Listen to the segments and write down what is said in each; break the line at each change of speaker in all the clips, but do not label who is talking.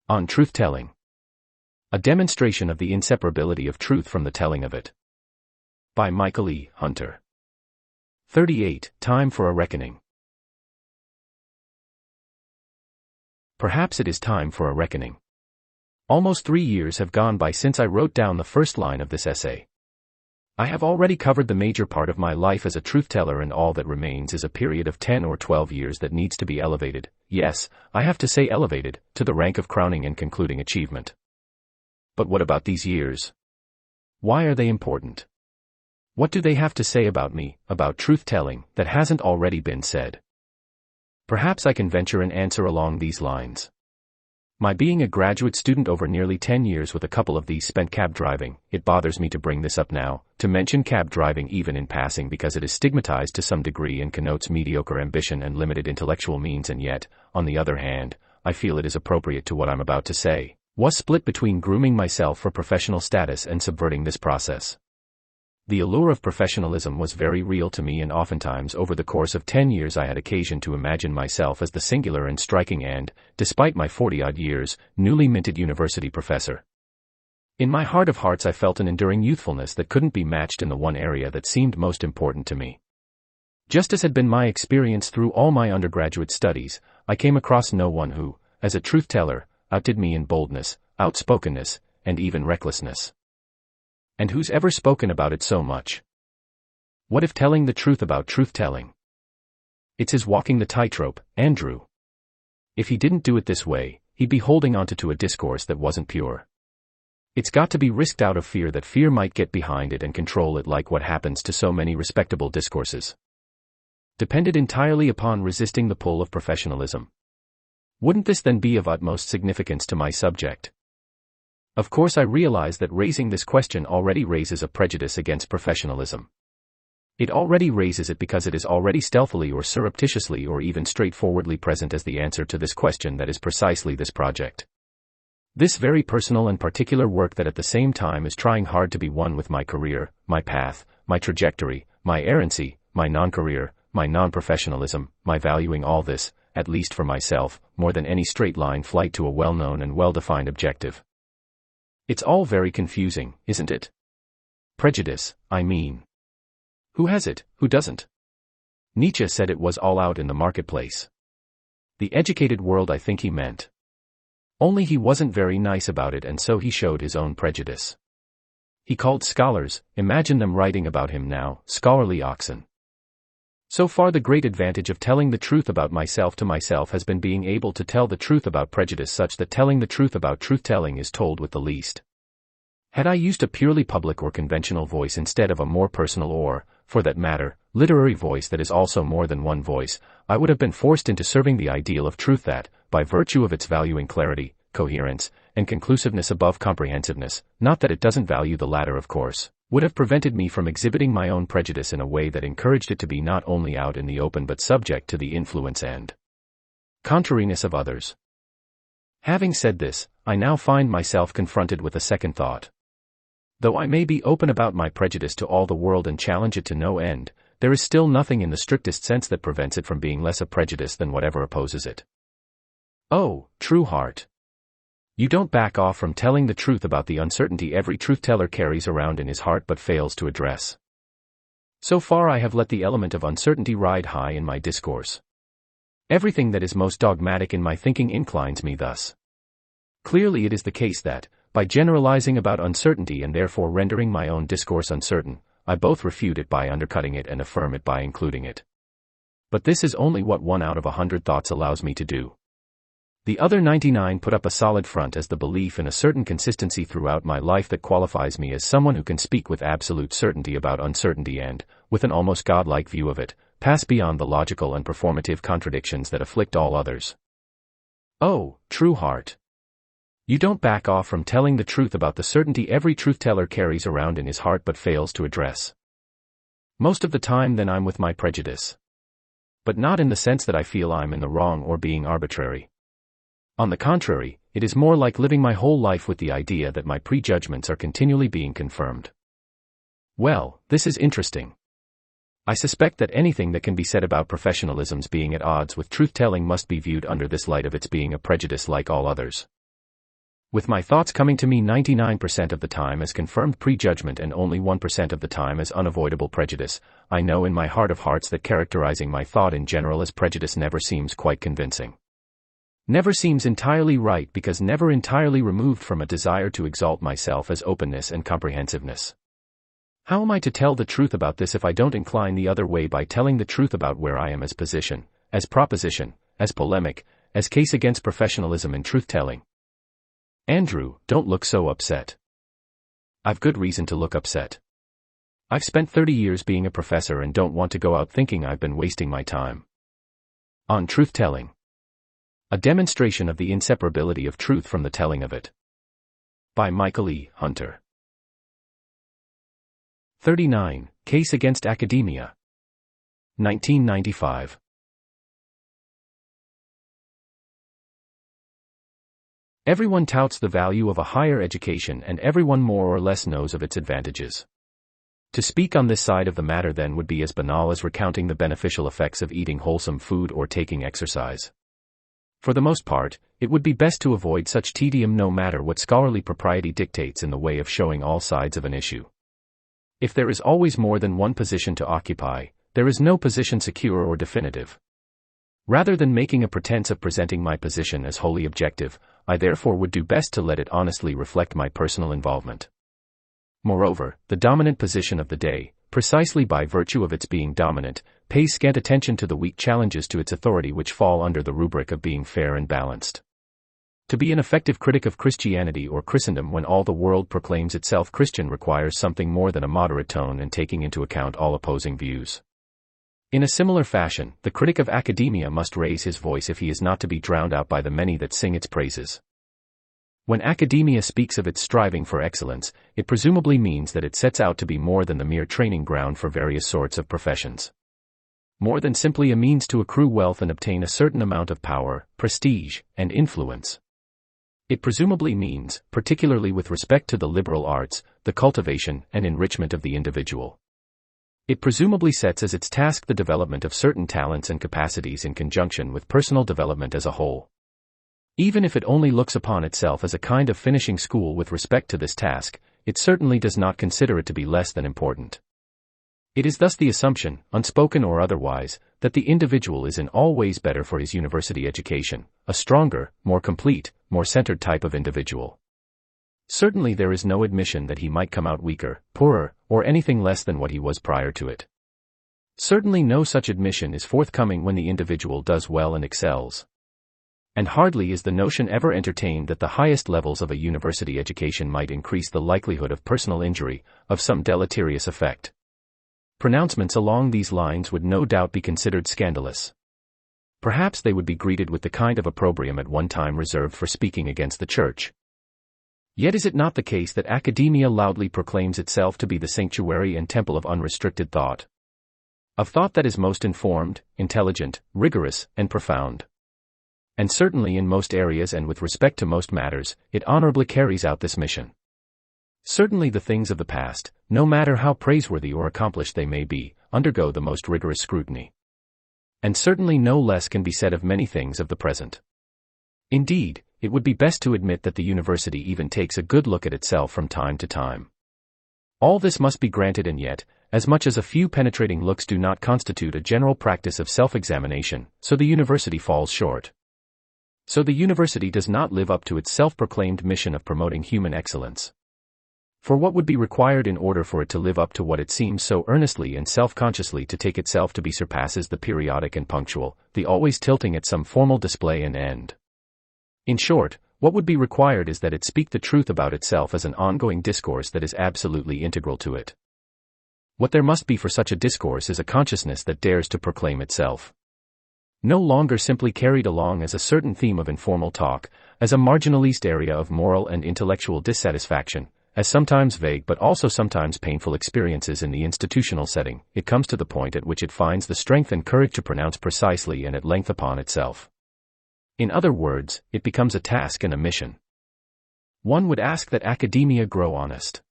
On Truth-Telling. A demonstration of the inseparability of truth from the telling of it. By Michael E. Hunter. 38. Time for a reckoning. Perhaps it is time for a reckoning. Almost 3 years have gone by since I wrote down the first line of this essay. I have already covered the major part of my life as a truth-teller, and all that remains is a period of 10 or 12 years that needs to be elevated, yes, I have to say elevated, to the rank of crowning and concluding achievement. But what about these years? Why are they important? What do they have to say about me, about truth-telling, that hasn't already been said? Perhaps I can venture an answer along these lines. My being a graduate student over nearly 10 years with a couple of these spent cab driving, it bothers me to bring this up now, to mention cab driving even in passing, because it is stigmatized to some degree and connotes mediocre ambition and limited intellectual means, and yet, on the other hand, I feel it is appropriate to what I'm about to say, was split between grooming myself for professional status and subverting this process. The allure of professionalism was very real to me, and oftentimes over the course of 10 years I had occasion to imagine myself as the singular and striking and, despite my 40-odd years, newly minted university professor. In my heart of hearts I felt an enduring youthfulness that couldn't be matched in the one area that seemed most important to me. Just as had been my experience through all my undergraduate studies, I came across no one who, as a truth-teller, outdid me in boldness, outspokenness, and even recklessness. And who's ever spoken about it so much? What if telling the truth about truth-telling? It's his walking the tightrope, Andrew. If he didn't do it this way, he'd be holding onto a discourse that wasn't pure. It's got to be risked out of fear that fear might get behind it and control it, like what happens to so many respectable discourses. Depended entirely upon resisting the pull of professionalism. Wouldn't this then be of utmost significance to my subject? Of course I realize that raising this question already raises a prejudice against professionalism. It already raises it because it is already stealthily or surreptitiously or even straightforwardly present as the answer to this question that is precisely this project. This very personal and particular work that at the same time is trying hard to be one with my career, my path, my trajectory, my errancy, my non-career, my non-professionalism, my valuing all this, at least for myself, more than any straight-line flight to a well-known and well-defined objective. It's all very confusing, isn't it? Prejudice, I mean. Who has it, who doesn't? Nietzsche said it was all out in the marketplace. The educated world, I think he meant. Only he wasn't very nice about it, and so he showed his own prejudice. He called scholars, imagine them writing about him now, scholarly oxen. So far the great advantage of telling the truth about myself to myself has been being able to tell the truth about prejudice, such that telling the truth about truth-telling is told with the least. Had I used a purely public or conventional voice instead of a more personal or, for that matter, literary voice that is also more than one voice, I would have been forced into serving the ideal of truth that, by virtue of its valuing clarity, coherence, and conclusiveness above comprehensiveness, not that it doesn't value the latter of course, would have prevented me from exhibiting my own prejudice in a way that encouraged it to be not only out in the open but subject to the influence and contrariness of others. Having said this, I now find myself confronted with a second thought. Though I may be open about my prejudice to all the world and challenge it to no end, there is still nothing in the strictest sense that prevents it from being less a prejudice than whatever opposes it. Oh, true heart. You don't back off from telling the truth about the uncertainty every truth-teller carries around in his heart but fails to address. So far I have let the element of uncertainty ride high in my discourse. Everything that is most dogmatic in my thinking inclines me thus. Clearly it is the case that, by generalizing about uncertainty and therefore rendering my own discourse uncertain, I both refute it by undercutting it and affirm it by including it. But this is only what 1 out of 100 thoughts allows me to do. The other 99 put up a solid front as the belief in a certain consistency throughout my life that qualifies me as someone who can speak with absolute certainty about uncertainty and, with an almost godlike view of it, pass beyond the logical and performative contradictions that afflict all others. Oh, true heart. You don't back off from telling the truth about the certainty every truth-teller carries around in his heart but fails to address. Most of the time then I'm with my prejudice. But not in the sense that I feel I'm in the wrong or being arbitrary. On the contrary, it is more like living my whole life with the idea that my prejudgments are continually being confirmed. Well, this is interesting. I suspect that anything that can be said about professionalism's being at odds with truth-telling must be viewed under this light of its being a prejudice like all others. With my thoughts coming to me 99% of the time as confirmed prejudgment and only 1% of the time as unavoidable prejudice, I know in my heart of hearts that characterizing my thought in general as prejudice never seems quite convincing. Never seems entirely right because never entirely removed from a desire to exalt myself as openness and comprehensiveness. How am I to tell the truth about this if I don't incline the other way by telling the truth about where I am as position, as proposition, as polemic, as case against professionalism in truth-telling? Andrew, don't look so upset. I've good reason to look upset. I've spent 30 years being a professor and don't want to go out thinking I've been wasting my time. On truth-telling. A demonstration of the inseparability of truth from the telling of it. By Michael E. Hunter. 39. Case Against Academia. 1995. Everyone touts the value of a higher education and everyone more or less knows of its advantages. To speak on this side of the matter then would be as banal as recounting the beneficial effects of eating wholesome food or taking exercise. For the most part, it would be best to avoid such tedium no matter what scholarly propriety dictates in the way of showing all sides of an issue. If there is always more than one position to occupy, there is no position secure or definitive. Rather than making a pretense of presenting my position as wholly objective, I therefore would do best to let it honestly reflect my personal involvement. Moreover, the dominant position of the day, precisely by virtue of its being dominant, pays scant attention to the weak challenges to its authority which fall under the rubric of being fair and balanced. To be an effective critic of Christianity or Christendom when all the world proclaims itself Christian requires something more than a moderate tone and taking into account all opposing views. In a similar fashion, the critic of academia must raise his voice if he is not to be drowned out by the many that sing its praises. When academia speaks of its striving for excellence, it presumably means that it sets out to be more than the mere training ground for various sorts of professions. More than simply a means to accrue wealth and obtain a certain amount of power, prestige, and influence. It presumably means, particularly with respect to the liberal arts, the cultivation and enrichment of the individual. It presumably sets as its task the development of certain talents and capacities in conjunction with personal development as a whole. Even if it only looks upon itself as a kind of finishing school with respect to this task, it certainly does not consider it to be less than important. It is thus the assumption, unspoken or otherwise, that the individual is in all ways better for his university education, a stronger, more complete, more centered type of individual. Certainly there is no admission that he might come out weaker, poorer, or anything less than what he was prior to it. Certainly no such admission is forthcoming when the individual does well and excels. And hardly is the notion ever entertained that the highest levels of a university education might increase the likelihood of personal injury, of some deleterious effect. Pronouncements along these lines would no doubt be considered scandalous. Perhaps they would be greeted with the kind of opprobrium at one time reserved for speaking against the Church. Yet is it not the case that academia loudly proclaims itself to be the sanctuary and temple of unrestricted thought? Of thought that is most informed, intelligent, rigorous, and profound. And certainly in most areas and with respect to most matters, it honorably carries out this mission. Certainly the things of the past, no matter how praiseworthy or accomplished they may be, undergo the most rigorous scrutiny. And certainly no less can be said of many things of the present. Indeed, it would be best to admit that the university even takes a good look at itself from time to time. All this must be granted, and yet, as much as a few penetrating looks do not constitute a general practice of self-examination, so the university falls short. So the university does not live up to its self-proclaimed mission of promoting human excellence. For what would be required in order for it to live up to what it seems so earnestly and self-consciously to take itself to be surpasses the periodic and punctual, the always tilting at some formal display and end. In short, what would be required is that it speak the truth about itself as an ongoing discourse that is absolutely integral to it. What there must be for such a discourse is a consciousness that dares to proclaim itself. No longer simply carried along as a certain theme of informal talk, as a marginalist area of moral and intellectual dissatisfaction, as sometimes vague but also sometimes painful experiences in the institutional setting, it comes to the point at which it finds the strength and courage to pronounce precisely and at length upon itself. In other words, it becomes a task and a mission. One would ask that academia grow honest.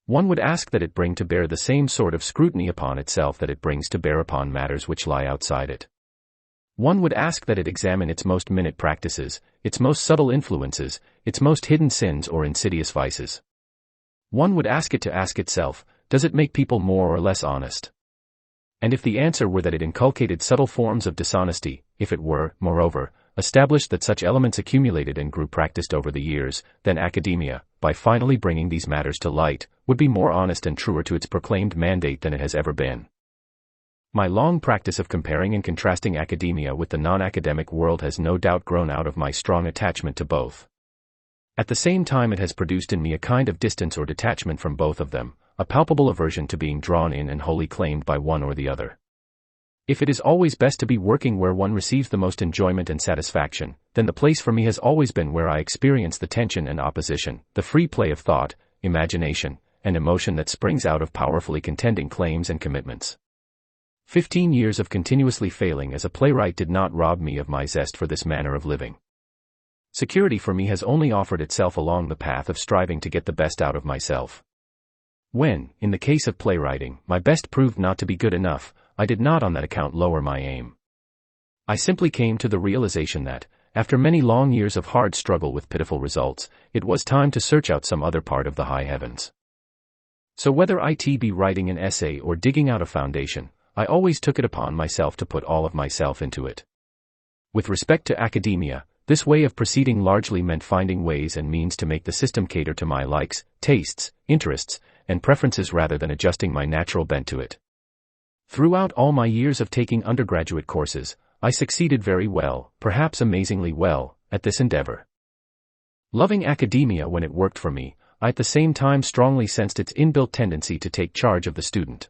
One would ask that it bring to bear the same sort of scrutiny upon itself that it brings to bear upon matters which lie outside it. One would ask that it examine its most minute practices, its most subtle influences, its most hidden sins or insidious vices. One would ask it to ask itself, does it make people more or less honest? And if the answer were that it inculcated subtle forms of dishonesty, if it were, moreover, established that such elements accumulated and grew practiced over the years, then academia, by finally bringing these matters to light, would be more honest and truer to its proclaimed mandate than it has ever been. My long practice of comparing and contrasting academia with the non-academic world has no doubt grown out of my strong attachment to both. At the same time, it has produced in me a kind of distance or detachment from both of them, a palpable aversion to being drawn in and wholly claimed by one or the other. If it is always best to be working where one receives the most enjoyment and satisfaction, then the place for me has always been where I experience the tension and opposition, the free play of thought, imagination, and emotion that springs out of powerfully contending claims and commitments. 15 years of continuously failing as a playwright did not rob me of my zest for this manner of living. Security for me has only offered itself along the path of striving to get the best out of myself. When, in the case of playwriting, my best proved not to be good enough, I did not on that account lower my aim. I simply came to the realization that, after many long years of hard struggle with pitiful results, it was time to search out some other part of the high heavens. So whether it be writing an essay or digging out a foundation, I always took it upon myself to put all of myself into it. With respect to academia, this way of proceeding largely meant finding ways and means to make the system cater to my likes, tastes, interests, and preferences rather than adjusting my natural bent to it. Throughout all my years of taking undergraduate courses, I succeeded very well, perhaps amazingly well, at this endeavor. Loving academia when it worked for me, I at the same time strongly sensed its inbuilt tendency to take charge of the student.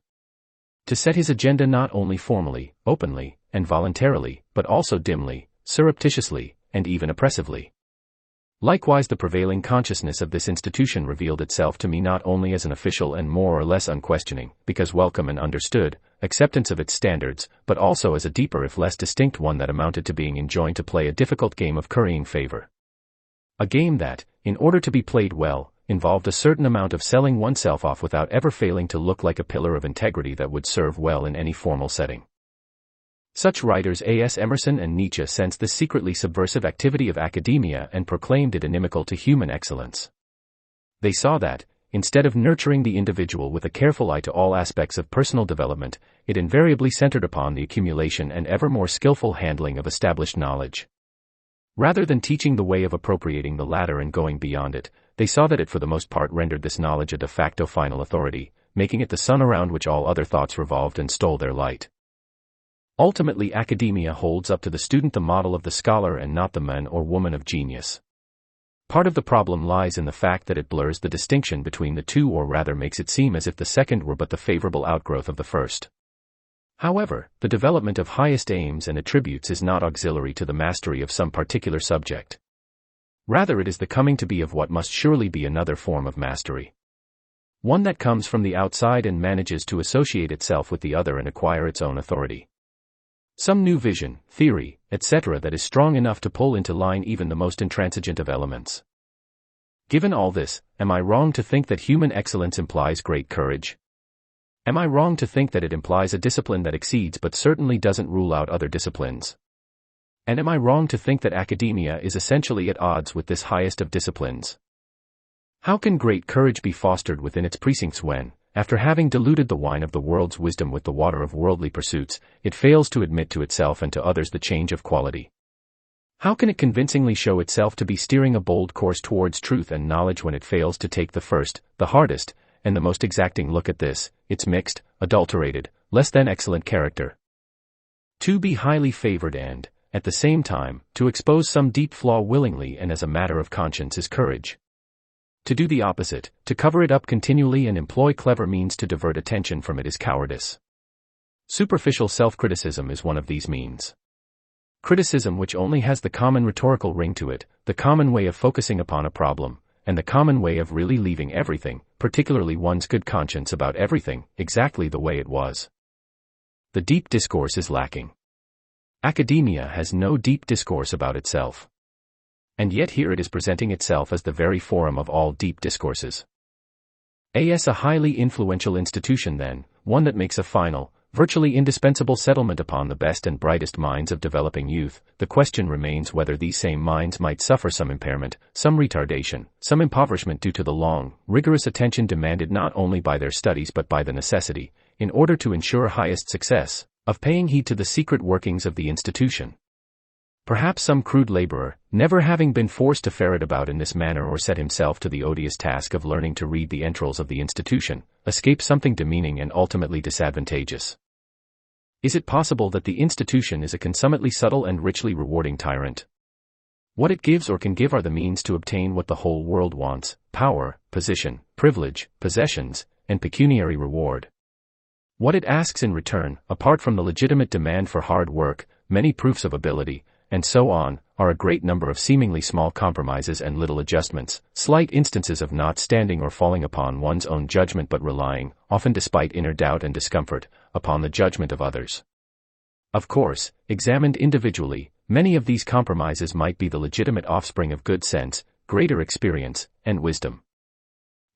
To set his agenda not only formally, openly, and voluntarily, but also dimly, surreptitiously, and even oppressively. Likewise, the prevailing consciousness of this institution revealed itself to me not only as an official and more or less unquestioning, because welcome and understood, acceptance of its standards, but also as a deeper if less distinct one that amounted to being enjoined to play a difficult game of currying favor. A game that, in order to be played well, involved a certain amount of selling oneself off without ever failing to look like a pillar of integrity that would serve well in any formal setting. Such writers as Emerson and Nietzsche sensed the secretly subversive activity of academia and proclaimed it inimical to human excellence. They saw that, instead of nurturing the individual with a careful eye to all aspects of personal development, it invariably centered upon the accumulation and ever more skillful handling of established knowledge. Rather than teaching the way of appropriating the latter and going beyond it, they saw that it for the most part rendered this knowledge a de facto final authority, making it the sun around which all other thoughts revolved and stole their light. Ultimately, academia holds up to the student the model of the scholar and not the man or woman of genius. Part of the problem lies in the fact that it blurs the distinction between the two, or rather makes it seem as if the second were but the favorable outgrowth of the first. However, the development of highest aims and attributes is not auxiliary to the mastery of some particular subject. Rather, it is the coming to be of what must surely be another form of mastery. One that comes from the outside and manages to associate itself with the other and acquire its own authority. Some new vision, theory, etc. that is strong enough to pull into line even the most intransigent of elements. Given all this, am I wrong to think that human excellence implies great courage? Am I wrong to think that it implies a discipline that exceeds but certainly doesn't rule out other disciplines? And am I wrong to think that academia is essentially at odds with this highest of disciplines? How can great courage be fostered within its precincts when, after having diluted the wine of the world's wisdom with the water of worldly pursuits, it fails to admit to itself and to others the change of quality? How can it convincingly show itself to be steering a bold course towards truth and knowledge when it fails to take the first, the hardest, and the most exacting look at this, its mixed, adulterated, less than excellent character? To be highly favored and, at the same time, to expose some deep flaw willingly and as a matter of conscience is courage. To do the opposite, to cover it up continually and employ clever means to divert attention from it is cowardice. Superficial self-criticism is one of these means. Criticism which only has the common rhetorical ring to it, the common way of focusing upon a problem, and the common way of really leaving everything, particularly one's good conscience about everything, exactly the way it was. The deep discourse is lacking. Academia has no deep discourse about itself. And yet here it is presenting itself as the very forum of all deep discourses. A highly influential institution then, one that makes a final, virtually indispensable settlement upon the best and brightest minds of developing youth, the question remains whether these same minds might suffer some impairment, some retardation, some impoverishment due to the long, rigorous attention demanded not only by their studies but by the necessity, in order to ensure highest success, of paying heed to the secret workings of the institution. Perhaps some crude laborer, never having been forced to ferret about in this manner or set himself to the odious task of learning to read the entrails of the institution, escapes something demeaning and ultimately disadvantageous. Is it possible that the institution is a consummately subtle and richly rewarding tyrant? What it gives or can give are the means to obtain what the whole world wants: power, position, privilege, possessions, and pecuniary reward. What it asks in return, apart from the legitimate demand for hard work, many proofs of ability, and so on, are a great number of seemingly small compromises and little adjustments, slight instances of not standing or falling upon one's own judgment but relying, often despite inner doubt and discomfort, upon the judgment of others. Of course, examined individually, many of these compromises might be the legitimate offspring of good sense, greater experience, and wisdom.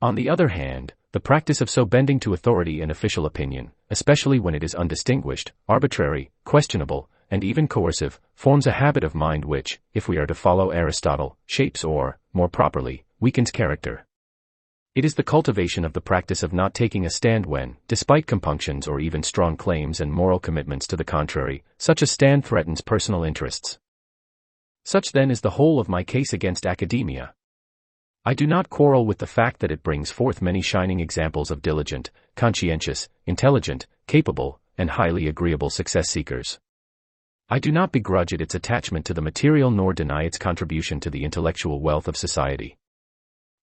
On the other hand, the practice of so bending to authority and official opinion, especially when it is undistinguished, arbitrary, questionable, and even coercive, forms a habit of mind which, if we are to follow Aristotle, shapes or, more properly, weakens character. It is the cultivation of the practice of not taking a stand when, despite compunctions or even strong claims and moral commitments to the contrary, such a stand threatens personal interests. Such then is the whole of my case against academia. I do not quarrel with the fact that it brings forth many shining examples of diligent, conscientious, intelligent, capable, and highly agreeable success seekers. I do not begrudge it its attachment to the material nor deny its contribution to the intellectual wealth of society.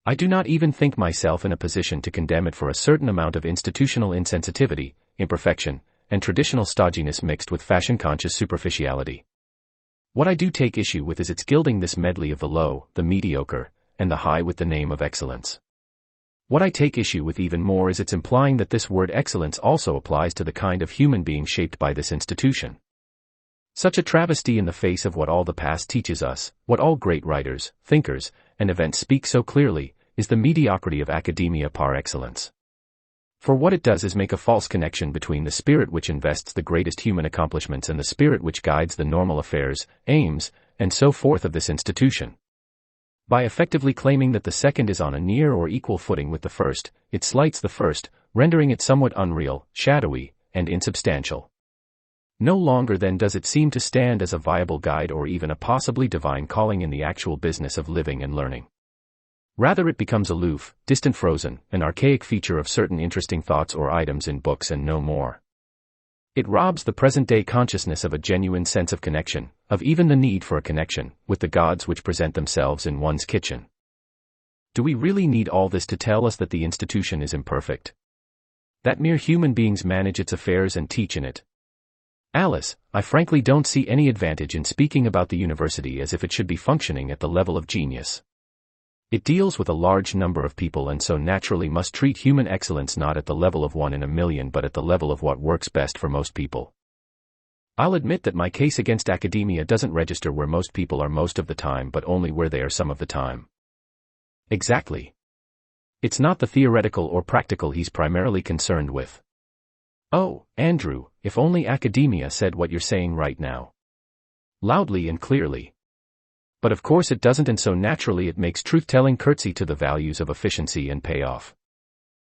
I do not even think myself in a position to condemn it for a certain amount of institutional insensitivity, imperfection, and traditional stodginess mixed with fashion-conscious superficiality. What I do take issue with is its gilding this medley of the low, the mediocre, and the high with the name of excellence. What I take issue with even more is its implying that this word excellence also applies to the kind of human being shaped by this institution. Such a travesty in the face of what all the past teaches us, what all great writers, thinkers, and events speak so clearly, is the mediocrity of academia par excellence. For what it does is make a false connection between the spirit which invests the greatest human accomplishments and the spirit which guides the normal affairs, aims, and so forth of this institution. By effectively claiming that the second is on a near or equal footing with the first, it slights the first, rendering it somewhat unreal, shadowy, and insubstantial. No longer then does it seem to stand as a viable guide or even a possibly divine calling in the actual business of living and learning. Rather it becomes aloof, distant, frozen, an archaic feature of certain interesting thoughts or items in books and no more. It robs the present-day consciousness of a genuine sense of connection, of even the need for a connection, with the gods which present themselves in one's kitchen. Do we really need all this to tell us that the institution is imperfect? That mere human beings manage its affairs and teach in it? Alice, I frankly don't see any advantage in speaking about the university as if it should be functioning at the level of genius. It deals with a large number of people and so naturally must treat human excellence not at the level of 1 in a million but at the level of what works best for most people. I'll admit that my case against academia doesn't register where most people are most of the time but only where they are some of the time. Exactly. It's not the theoretical or practical he's primarily concerned with. Oh, Andrew, if only academia said what you're saying right now. Loudly and clearly. But of course it doesn't, and so naturally it makes truth-telling curtsy to the values of efficiency and payoff.